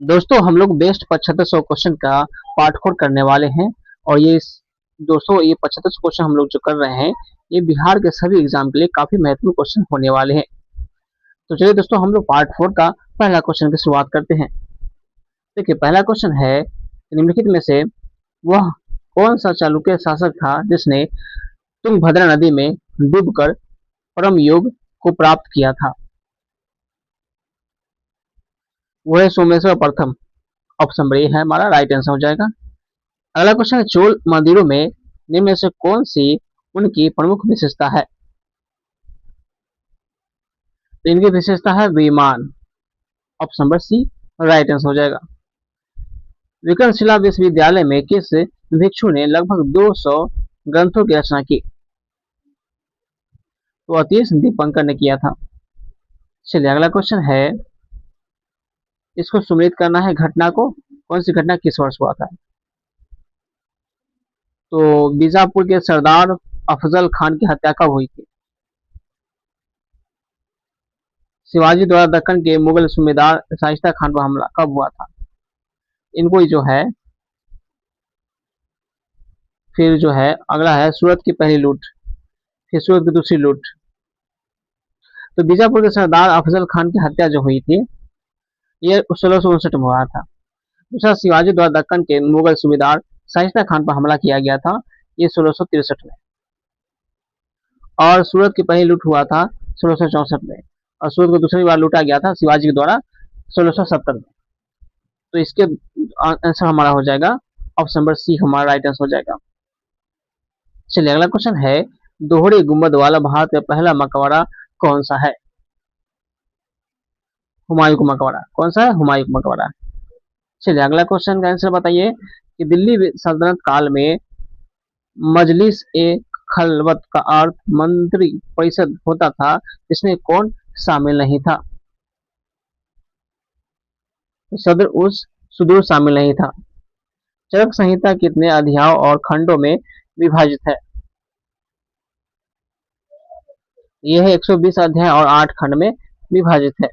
दोस्तों हम लोग बेस्ट 7500 क्वेश्चन का पार्ट 4 करने वाले हैं। और दोस्तों ये 7500 क्वेश्चन हम लोग जो कर रहे हैं, ये बिहार के सभी एग्जाम के लिए काफी महत्वपूर्ण क्वेश्चन होने वाले हैं। तो चलिए दोस्तों हम लोग पार्ट 4 का पहला क्वेश्चन की शुरुआत करते हैं। देखिए पहला क्वेश्चन है, निम्नलिखित में से वह कौन सा चालुक्य शासक था जिसने तुंगभद्रा नदी में डूबकर परम योग को प्राप्त किया था? वह है सोमेश्वर प्रथम। ऑप्शन बी है हमारा राइट आंसर हो जाएगा। अगला क्वेश्चन है, चोल मंदिरों में निम्न में से कौन सी उनकी प्रमुख विशेषता है? तो इनकी विशेषता है विमान। Option number C right answer हो जाएगा। विक्रमशिला विश्वविद्यालय में किस भिक्षु ने लगभग 200 ग्रंथों की रचना की? तो अतीश दीपंकर ने किया था। चलिए अगला क्वेश्चन है, इसको सुमेलित करना है घटना को। कौन सी घटना किस वर्ष हुआ था? तो बीजापुर के सरदार अफजल खान की हत्या कब हुई थी? शिवाजी द्वारा दक्कन के मुगल सूबेदार शाइस्ता खान पर हमला कब हुआ था? इनको ही जो है, फिर जो है अगला है सूरत की पहली लूट, फिर सूरत की दूसरी लूट। तो बीजापुर के सरदार अफजल खान की हत्या जो हुई थी, ये 1659 में हुआ था। दूसरा, शिवाजी द्वारा दक्कन के मुगल सूबेदार शाइस्ता खान पर हमला किया गया था, ये 1663 में। और सूरत की पहली लूट हुआ था 1664 में। और सूरत को दूसरी बार लूटा गया था शिवाजी के द्वारा 1670 में। तो इसके आंसर हमारा हो जाएगा ऑप्शन नंबर सी, हमारा राइट आंसर हो जाएगा। चलिए अगला क्वेश्चन है, दोहरे गुंबद वाला भारत का पहला मकबरा कौन सा है? हुमायूं का मकबरा। कौन सा है? हुमायूं का मकबरा। चलिए अगला क्वेश्चन का आंसर बताइए कि दिल्ली सल्तनत काल में मजलिस ए खलवत का अर्थ मंत्री परिषद होता था, इसमें कौन शामिल नहीं था? सदर उस सुदूर शामिल नहीं था। चरक संहिता कितने अध्यायों और खंडों में विभाजित है? यह है 120 अध्याय और 8 खंड में विभाजित है।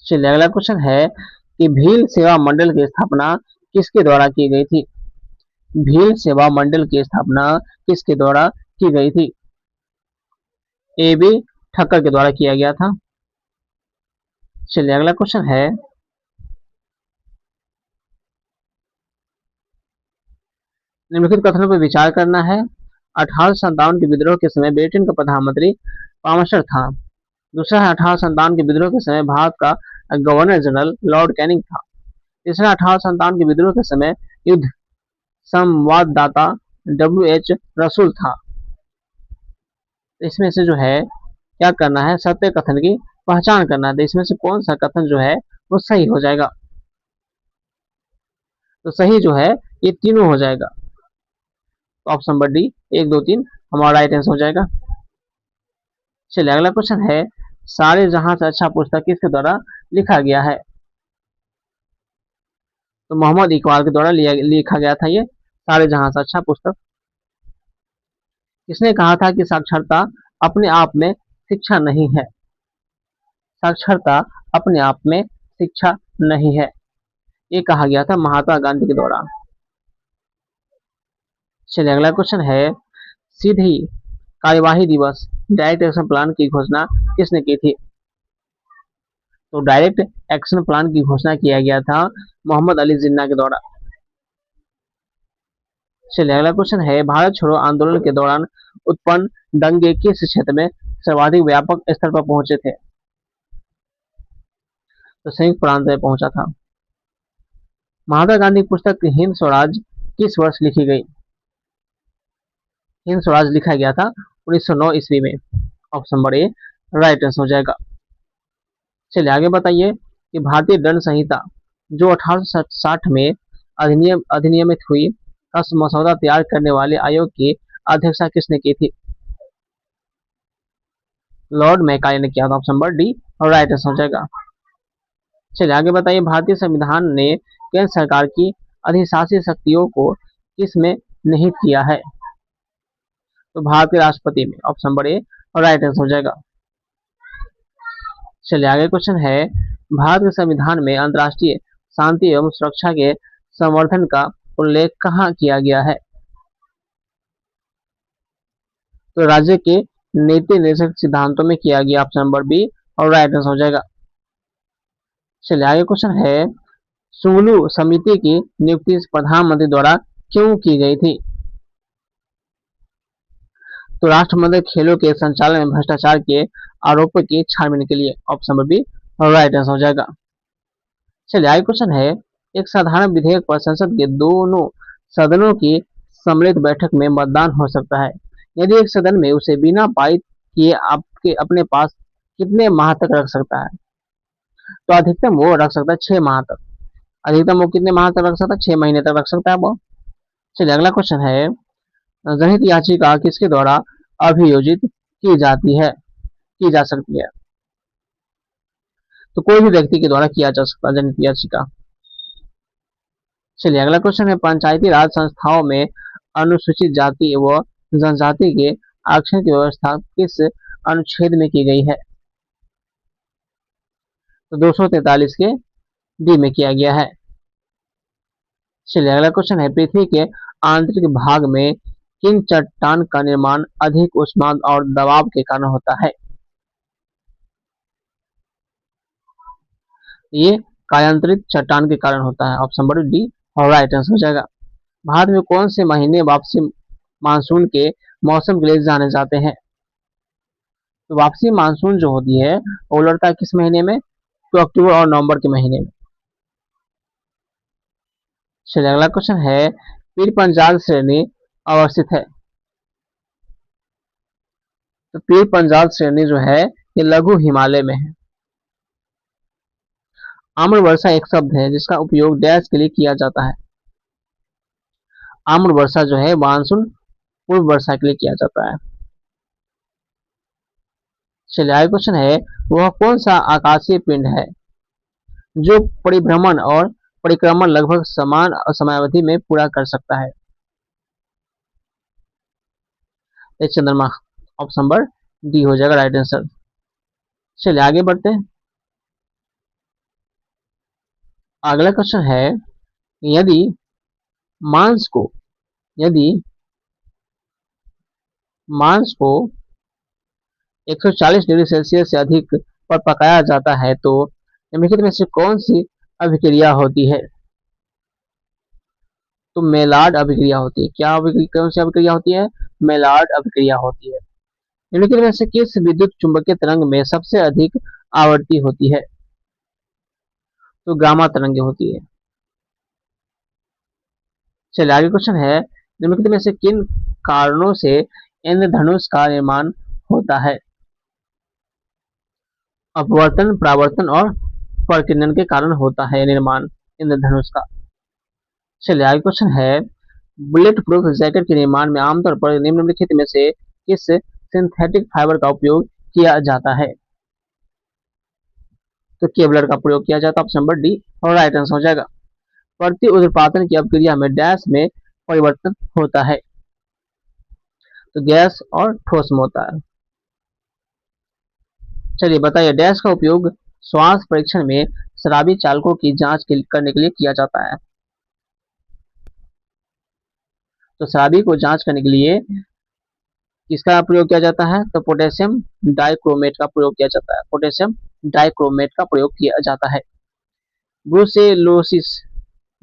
चलिए अगला क्वेश्चन है कि भील सेवा मंडल की स्थापना किसके द्वारा की गई थी? भील सेवा मंडल की स्थापना किसके द्वारा की गई थी? ए बी ठक्कर के द्वारा किया गया था। चलिए अगला क्वेश्चन है, निम्नलिखित कथनों पर विचार करना है। 1857 के विद्रोह के समय ब्रिटेन का प्रधानमंत्री पामस्टर था। दूसरा है, 1857 के विद्रोह के समय भारत का गवर्नर जनरल लॉर्ड कैनिंग था। तीसरा, 1857 के विद्रोह के समय युद्ध संवाददाता W.H. रसूल था। इसमें से जो है क्या करना है, सत्य कथन की पहचान करना है। तो इसमें से कौन सा कथन जो है वो सही हो जाएगा? तो सही जो है ये तीनों हो जाएगा। तो ऑप्शन नंबर डी 1 2 3 हमारा राइट आंसर हो जाएगा। चलिए अगला क्वेश्चन है, सारे जहां से अच्छा पुस्तक किसके द्वारा लिखा गया है? तो मोहम्मद इकबाल के द्वारा लिखा गया था ये सारे जहां से अच्छा पुस्तक। किसने कहा था कि साक्षरता अपने आप में शिक्षा नहीं है? साक्षरता अपने आप में शिक्षा नहीं है, ये कहा गया था महात्मा गांधी के द्वारा। चलिए अगला क्वेश्चन है, सीधी कार्यवाही दिवस डायरेक्ट एक्शन प्लान की घोषणा किसने की थी? तो डायरेक्ट एक्शन प्लान की घोषणा किया गया था मोहम्मद अली जिन्ना के द्वारा। चलिए अगला क्वेश्चन है, भारत छोड़ो आंदोलन के दौरान उत्पन्न दंगे किस क्षेत्र में सर्वाधिक व्यापक स्तर पर पहुंचे थे? तो संयुक्त प्रांत में पहुंचा था। महात्मा गांधी की पुस्तक हिंद स्वराज किस वर्ष लिखी गई? हिंद स्वराज लिखा गया था 1909 ईस्वी में। Option number A right answer हो जाएगा। चलिए आगे बताइए कि भारतीय दंड संहिता जो 1860 में अधिनियमित हुई का मसौदा तैयार करने वाले आयोग की अध्यक्षता किसने की थी? लॉर्ड मैकाले ने किया था। ऑप्शन नंबर डी और राइट आंसर हो जाएगा। चलिए आगे बताइए, भारतीय संविधान ने केंद्र सरकार की अधिशासी शक्तियों को किस में निहित किया है? तो भारतीय राष्ट्रपति में। ऑप्शन नंबर ए और राइट आंसर हो जाएगा। चलिए आगे क्वेश्चन है, भारत के संविधान में अंतर्राष्ट्रीय शांति एवं सुरक्षा के संवर्धन का उल्लेख कहाँ किया गया है? तो राज्य के नीति निर्देशक सिद्धांतों में किया गया, ऑप्शन नंबर बी और राइट आंसर हो जाएगा। चलिए आगे क्वेश्चन है, सुंगलू समिति की नियुक्ति प्रधानमंत्री द्वारा क्यों की गई थी? तो राष्ट्रमंडल खेलों के संचालन में भ्रष्टाचार के आरोपों की छानबीन के लिए, ऑप्शन नंबर बी और राइट आंसर हो जाएगा। चलिए आगे क्वेश्चन है, एक साधारण विधेयक पर संसद के दोनों सदनों की सम्मिलित बैठक में मतदान हो सकता है यदि एक सदन में उसे बिना पारित किए आपके अपने पास कितने माह तक रख सकता है? तो अधिकतम वो रख सकता है 6 माह तक। अधिकतम वो कितने माह तक रख सकता है? 6 महीने तक रख सकता है वो। चलिए अगला क्वेश्चन है, जनहित याचिका किसके द्वारा अभियोजित की जाती है, की जा सकती है? तो कोई भी व्यक्ति के द्वारा किया जा सकता है जनहित याचिका। चलिए अगला क्वेश्चन है, पंचायती राज संस्थाओं में अनुसूचित जाति व जनजाति के आरक्षण की व्यवस्था किस अनुच्छेद में की गई है? तो 243 के डी में किया गया है। चलिए अगला क्वेश्चन है, पृथ्वी के आंतरिक भाग में किन चट्टान का निर्माण अधिक उष्मा और दबाव के कारण होता है? ये कायांतरित चट्टान के कारण होता है, ऑप्शन नंबर डी और राइट आंसर हो जाएगा। भारत में कौन से महीने वापसी मानसून के मौसम के लिए जाने जाते हैं? तो वापसी मानसून जो होती है वो लड़ता है किस महीने में? तो अक्टूबर और नवंबर के महीने में। चलिए अगला क्वेश्चन है, पीर पंजाल श्रेणी अवस्थित है? तो पीर पंजाल श्रेणी जो है ये लघु हिमालय में है। आम्र वर्षा एक शब्द है जिसका उपयोग डैश के लिए किया जाता है। आम्र वर्षा जो है मानसून पूर्व वर्षा के लिए किया जाता है। चलिए आगे क्वेश्चन है, वह कौन सा आकाशीय पिंड है जो परिभ्रमण और परिक्रमण लगभग समान समयावधि में पूरा कर सकता है? चंद्रमा, ऑप्शन नंबर डी हो जाएगा राइट आंसर। चलिए आगे बढ़ते हैं। अगला क्वेश्चन है, यदि मांस को यदि मांस को 140 डिग्री सेल्सियस से अधिक पर पकाया जाता है तो निम्नलिखित में से कौन सी अभिक्रिया होती है? तो मेलार्ड अभिक्रिया होती है। क्या कौन सी अभिक्रिया होती है? मेलार्ड अभिक्रिया होती है। निम्नलिखित में से किस विद्युत चुंबकीय तरंग में सबसे अधिक आवृत्ति होती है? तो गामा तरंगे होती है। चलिए आगे क्वेश्चन है, निम्नलिखित में से किन कारणों से इंद्रधनुष का निर्माण होता है? अपवर्तन, परावर्तन और प्रकीर्णन के कारण होता है निर्माण इंद्रधनुष का। चलिए आगे क्वेश्चन है, बुलेट प्रूफ जैकेट के निर्माण में आमतौर पर निम्नलिखित में से किस सिंथेटिक फाइबर का उपयोग किया जाता है? तो केवलर का प्रयोग किया जाता है, ऑप्शन नंबर डी और राइट आंसर हो जाएगा। प्रति उर्ध्वपातन की अभिक्रिया में डैश में परिवर्तन होता है? तो गैस और ठोस में होता है। चलिए बताइए, डैश का उपयोग श्वास परीक्षण में शराबी चालकों की जांच करने के लिए किया जाता है? तो शराबी को जांच करने के लिए किसका प्रयोग किया जाता है? तो पोटेशियम डाइक्रोमेट का प्रयोग किया जाता है। पोटेशियम डाइक्रोमेट का प्रयोग किया जाता है। ब्रूसेलोसिस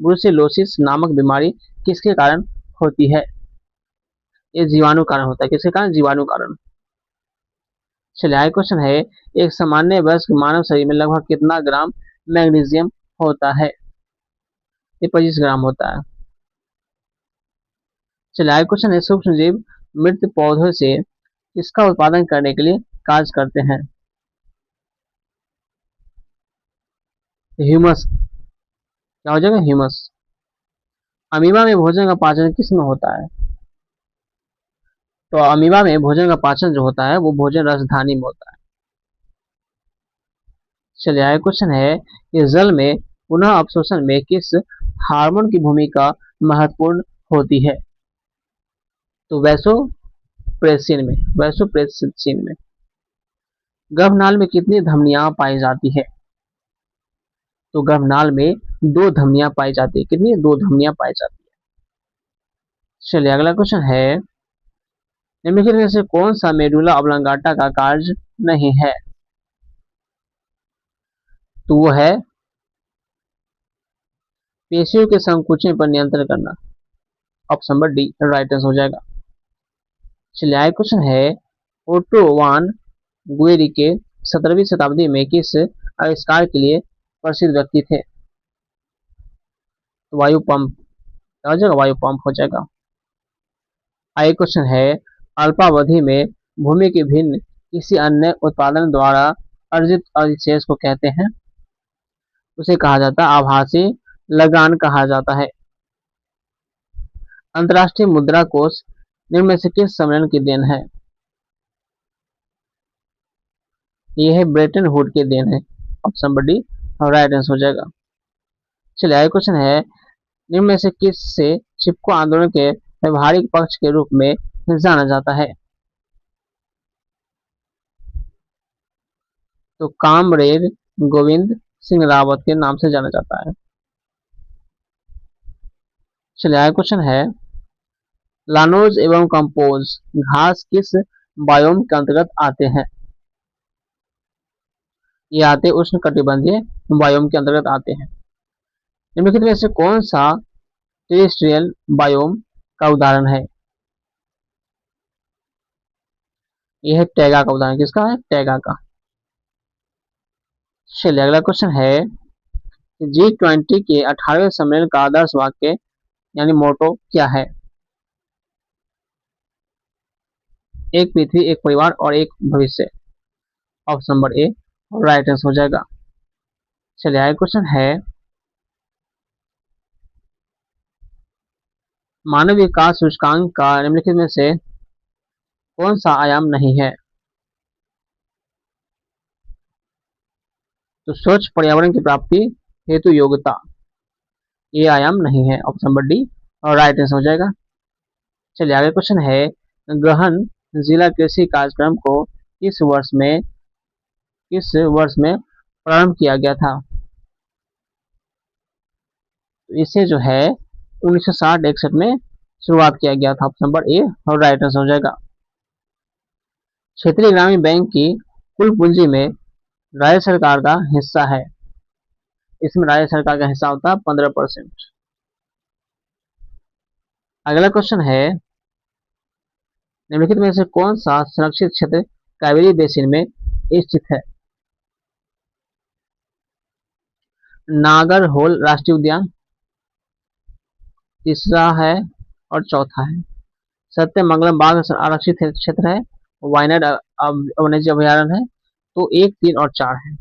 ब्रूसेलोसिस नामक बीमारी किसके कारण होती है? ये जीवाणु कारण होता है। किसके कारण? जीवाणु कारण। चलिए आगे क्वेश्चन है, एक सामान्य वयस्क मानव शरीर में लगभग कितना ग्राम मैग्नीशियम होता है? ये 25 ग्राम होता है। चलिए आगे क्वेश्चन है, सूक्ष्म जीव मृत पौधों से किसका उत्पादन करने के लिए कार्य करते हैं? ह्यूमस। क्या हो जाएगा? ह्यूमस। अमीबा में भोजन का पाचन किस में होता है? तो अमीबा में भोजन का पाचन जो होता है वो भोजन राजधानी में होता है। चलिए आगे क्वेश्चन है, कि जल में पुनः अवशोषण में किस हार्मोन की भूमिका महत्वपूर्ण होती है? तो वैसोप्रेसिन में। गर्भनाल में कितनी धमनियां पाई जाती है? तो गर्भनाल में दो धमनियां पाई जाती है। कितनी? दो धमनियां पाई जाती है। चलिए अगला क्वेश्चन है, निम्नलिखित में से कौन सा मेडुला ऑब्लांगाटा का कार्य नहीं है? तो वो है पेशियों के संकुचन पर नियंत्रण करना। Option number D right answer हो जाएगा। चलिए आगे क्वेश्चन है, ओटो वान गुएरिके 17वीं शताब्दी में किस आविष्कार के लिए प्रसिद्ध व्यक्ति थे? तो वायु पंप क्या हो जाएगा? वायु पंप हो जाएगा। आगे क्वेश्चन है, अल्पावधि में भूमि के भिन्न किसी अन्य उत्पादन द्वारा अर्जित अधिशेष को कहते हैं? उसे कहा जाता है आभासी लगान कहा जाता है। अंतर्राष्ट्रीय मुद्रा कोष निम्न में से किस सम्मेलन की देन है? ये है ब्रेटन वुड की देन है। Option number D right answer हो जाएगा। चलिए आगे क्वेश्चन है, निम्न में से किस से चिपको आंदोलन के व्यवहारिक पक्ष के रूप में जाना जाता है? तो कामरेड गोविंद सिंह रावत के नाम से जाना जाता है। चलिए आगे क्वेश्चन है, लानोज एवं कंपोज घास किस बायोम के अंतर्गत आते हैं? ये आते उष्ण कटिबंधीय बायोम के अंतर्गत आते हैं। निम्नलिखित में से कौन सा टेरेस्ट्रियल बायोम का उदाहरण है? यह है टैगा का उदाहरण। किसका है? टैगा का। चलिए अगला क्वेश्चन है, G20 के 18वें सम्मेलन का आदर्श वाक्य यानी मोटो क्या है? एक पृथ्वी, एक परिवार और एक भविष्य। Option number A right answer हो जाएगा। चलिए आगे क्वेश्चन है, मानव विकास सूचकांक का निम्नलिखित में से कौन सा आयाम नहीं है? तो स्वच्छ पर्यावरण की प्राप्ति हेतु योग्यता, ये आयाम नहीं है। ऑप्शन नंबर डी और राइट आंसर हो जाएगा। चलिए आगे क्वेश्चन है, गहन जिला कृषि कार्यक्रम को किस वर्ष में प्रारंभ किया गया था? तो इसे जो है 1960-61 में शुरुआत किया गया था। ऑप्शन नंबर ए और राइट आंसर हो जाएगा। क्षेत्रीय ग्रामीण बैंक की कुल पूंजी में राज्य सरकार का हिस्सा है। इसमें राज्य सरकार का हिस्सा होता है 15%। अगला क्वेश्चन है, निम्नलिखित में से कौन सा संरक्षित क्षेत्र कावेरी बेसिन में स्थित है? नागरहोल राष्ट्रीय उद्यान, तीसरा है और चौथा है सत्यमंगलम बाघ आरक्षित क्षेत्र है, वायनाड वन्यजीव अभयारण्य है। तो 1, 3 और 4 है।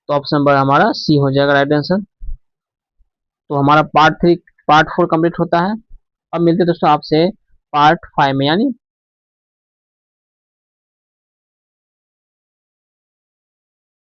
तो ऑप्शन नंबर हमारा सी हो जाएगा राइट आंसर। तो हमारा पार्ट 4 कंप्लीट होता है। अब मिलते दोस्तों आपसे पार्ट 5 में, यानी